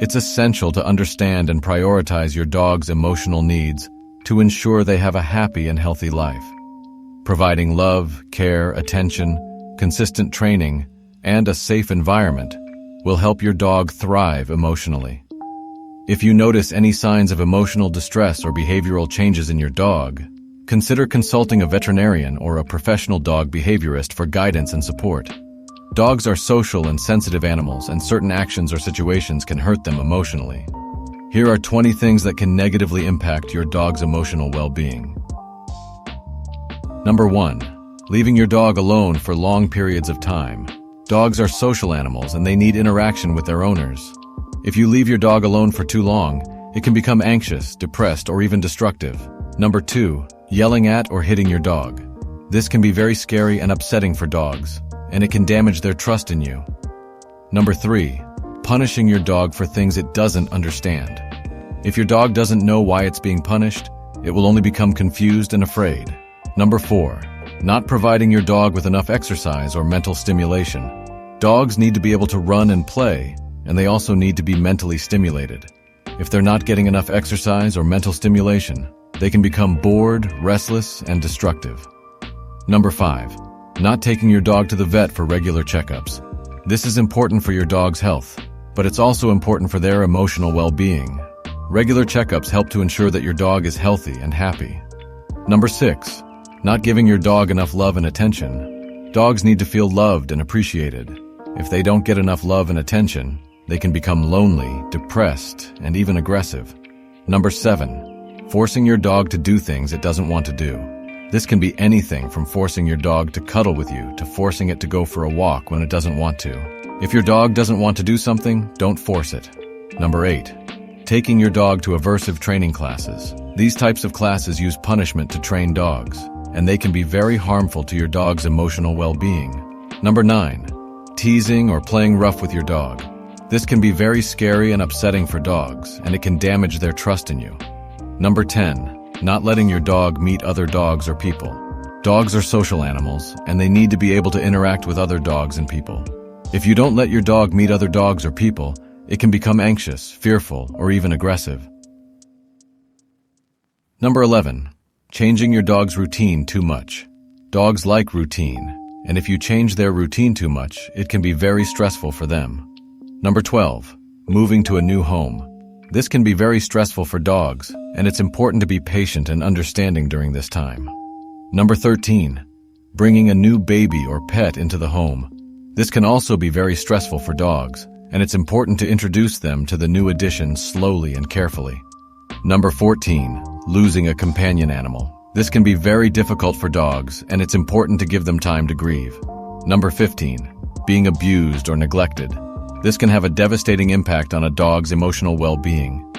It's essential to understand and prioritize your dog's emotional needs to ensure they have a happy and healthy life. Providing love, care, attention, consistent training, and a safe environment will help your dog thrive emotionally. If you notice any signs of emotional distress or behavioral changes in your dog, consider consulting a veterinarian or a professional dog behaviorist for guidance and support. Dogs are social and sensitive animals, and certain actions or situations can hurt them emotionally. Here are 20 things that can negatively impact your dog's emotional well-being. Number 1. Leaving your dog alone for long periods of time. Dogs are social animals and they need interaction with their owners. If you leave your dog alone for too long, it can become anxious, depressed, or even destructive. Number 2. Yelling at or hitting your dog. This can be very scary and upsetting for dogs, and it can damage their trust in you. Number 3. Punishing your dog for things it doesn't understand. If your dog doesn't know why it's being punished, it will only become confused and afraid. Number 4. Not providing your dog with enough exercise or mental stimulation. Dogs need to be able to run and play, and they also need to be mentally stimulated. If they're not getting enough exercise or mental stimulation, they can become bored, restless, and destructive. Number 5. Not taking your dog to the vet for regular checkups. This is important for your dog's health, but it's also important for their emotional well-being. Regular checkups help to ensure that your dog is healthy and happy. Number 6. Not giving your dog enough love and attention. Dogs need to feel loved and appreciated. If they don't get enough love and attention, they can become lonely, depressed, and even aggressive. Number 7. Forcing your dog to do things it doesn't want to do. This can be anything from forcing your dog to cuddle with you to forcing it to go for a walk when it doesn't want to. If your dog doesn't want to do something, don't force it. Number 8. Taking your dog to aversive training classes. These types of classes use punishment to train dogs, and they can be very harmful to your dog's emotional well-being. Number 9. Teasing or playing rough with your dog. This can be very scary and upsetting for dogs, and it can damage their trust in you. Number 10. Not letting your dog meet other dogs or people. Dogs are social animals, and they need to be able to interact with other dogs and people. If you don't let your dog meet other dogs or people, it can become anxious, fearful, or even aggressive. Number 11. Changing your dog's routine too much. Dogs like routine, and if you change their routine too much, it can be very stressful for them. Number 12. Moving to a new home. This can be very stressful for dogs, and it's important to be patient and understanding during this time. Number 13. Bringing a new baby or pet into the home. This can also be very stressful for dogs, and it's important to introduce them to the new addition slowly and carefully. Number 14. Losing a companion animal. This can be very difficult for dogs, and it's important to give them time to grieve. Number 15. Being abused or neglected. This can have a devastating impact on a dog's emotional well-being.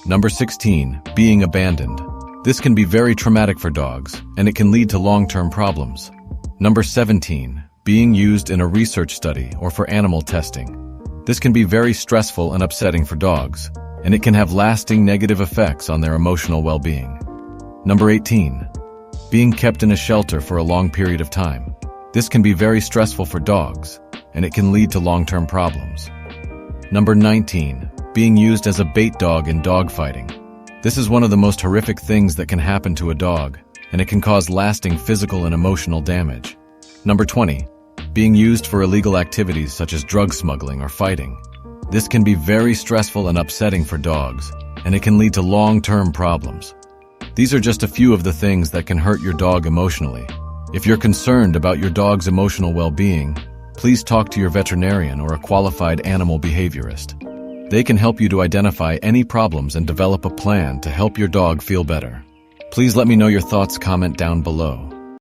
Number 16. Being abandoned. This can be very traumatic for dogs, and it can lead to long-term problems. Number 17. Being used in a research study or for animal testing. This can be very stressful and upsetting for dogs, and it can have lasting negative effects on their emotional well-being. Number 18. Being kept in a shelter for a long period of time. This can be very stressful for dogs, and it can lead to long-term problems. Number 19. Being used as a bait dog in dog fighting. This is one of the most horrific things that can happen to a dog, and it can cause lasting physical and emotional damage. Number 20. Being used for illegal activities such as drug smuggling or fighting. This can be very stressful and upsetting for dogs, and it can lead to long-term problems. These are just a few of the things that can hurt your dog emotionally. If you're concerned about your dog's emotional well-being, please talk to your veterinarian or a qualified animal behaviorist. They can help you to identify any problems and develop a plan to help your dog feel better. Please let me know your thoughts, comment down below.